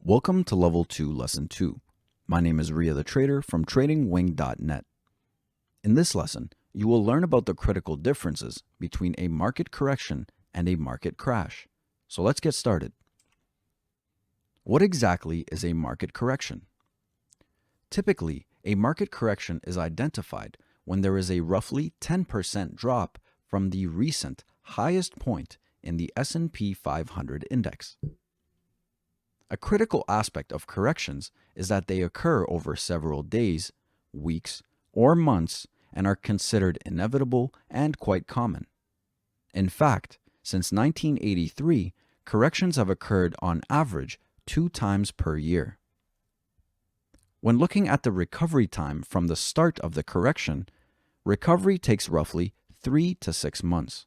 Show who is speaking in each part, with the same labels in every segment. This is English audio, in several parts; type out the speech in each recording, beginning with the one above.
Speaker 1: Welcome to Level 2, Lesson 2. My name is RIA the Trader from TradingWing.net. In this lesson, you will learn about the critical differences between a market correction and a market crash. So let's get started. What exactly is a market correction? Typically, a market correction is identified when there is a roughly 10% drop from the recent highest point in the S&P 500 index. A critical aspect of corrections is that they occur over several days, weeks, or months and are considered inevitable and quite common. In fact, since 1983, corrections have occurred on average 2 times per year. When looking at the recovery time from the start of the correction, recovery takes roughly 3 to 6 months.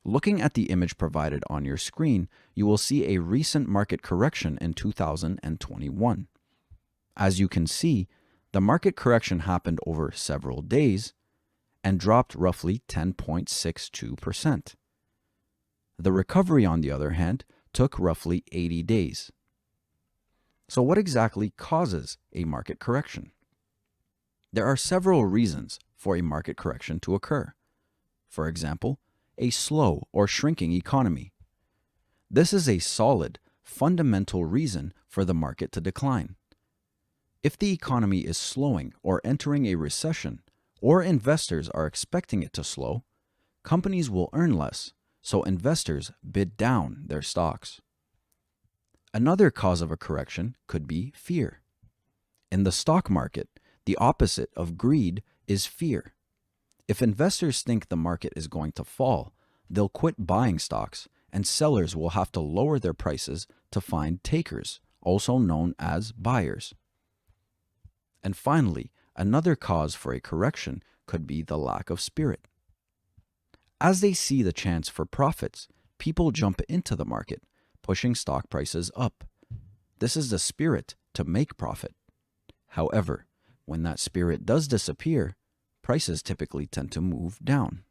Speaker 1: Looking at the image provided on your screen, you will see a recent market correction in 2021. As you can see, the market correction happened over several days and dropped roughly 10.62%. The recovery, on the other hand, took roughly 80 days. So what exactly causes a market correction? There are several reasons for a market correction to occur. For example, a slow or shrinking economy. This is a solid, fundamental reason for the market to decline. If the economy is slowing or entering a recession, or investors are expecting it to slow, companies will earn less, so investors bid down their stocks. Another cause of a correction could be fear. In the stock market, the opposite of greed is fear. If investors think the market is going to fall, they'll quit buying stocks, and sellers will have to lower their prices to find takers, also known as buyers. And finally, another cause for a correction could be the lack of spirit. As they see the chance for profits, people jump into the market, pushing stock prices up. This is the spirit to make profit. However, when that spirit does disappear, prices typically tend to move down.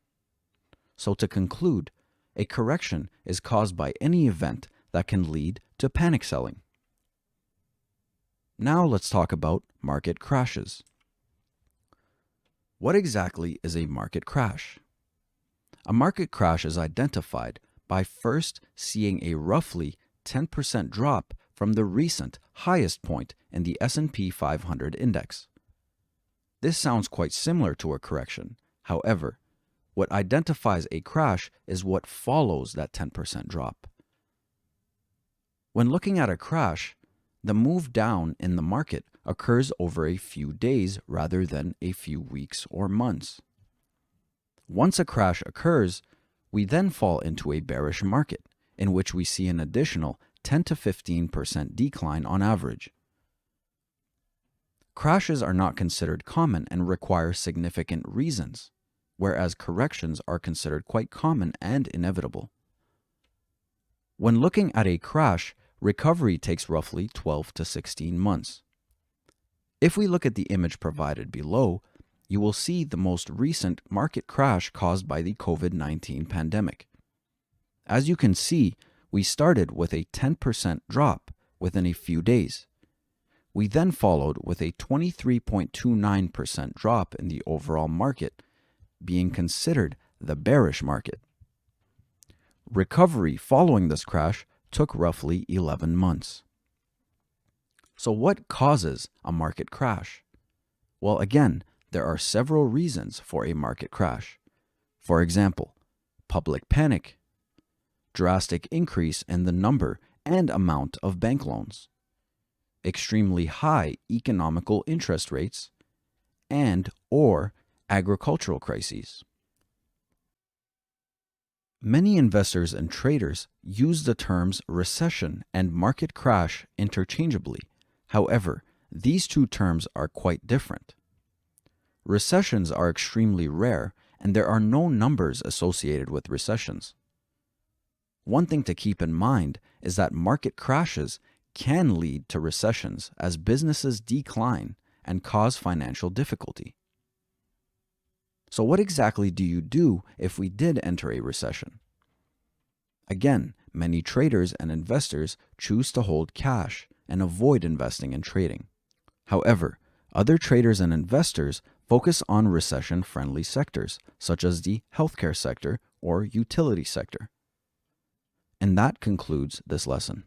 Speaker 1: So to conclude, a correction is caused by any event that can lead to panic selling. Now let's talk about market crashes. What exactly is a market crash? A market crash is identified by first seeing a roughly 10% drop from the recent highest point in the S&P 500 index. This sounds quite similar to a correction. However, what identifies a crash is what follows that 10% drop. When looking at a crash, the move down in the market occurs over a few days rather than a few weeks or months. Once a crash occurs, we then fall into a bearish market, in which we see an additional 10 to 15% decline on average. Crashes are not considered common and require significant reasons, whereas corrections are considered quite common and inevitable. When looking at a crash, recovery takes roughly 12 to 16 months. If we look at the image provided below, you will see the most recent market crash caused by the COVID-19 pandemic. As you can see, we started with a 10% drop within a few days. We then followed with a 23.29% drop in the overall market, being considered the bearish market. Recovery following this crash took roughly 11 months. So what causes a market crash? Well, again, there are several reasons for a market crash. For example, public panic, drastic increase in the number and amount of bank loans, extremely high economical interest rates, and/or agricultural crises. Many investors and traders use the terms recession and market crash interchangeably. However, these two terms are quite different. Recessions are extremely rare, and there are no numbers associated with recessions. One thing to keep in mind is that market crashes can lead to recessions as businesses decline and cause financial difficulty. So what exactly do you do if we did enter a recession? Again, many traders and investors choose to hold cash and avoid investing in trading. However, other traders and investors focus on recession-friendly sectors, such as the healthcare sector or utility sector. And that concludes this lesson.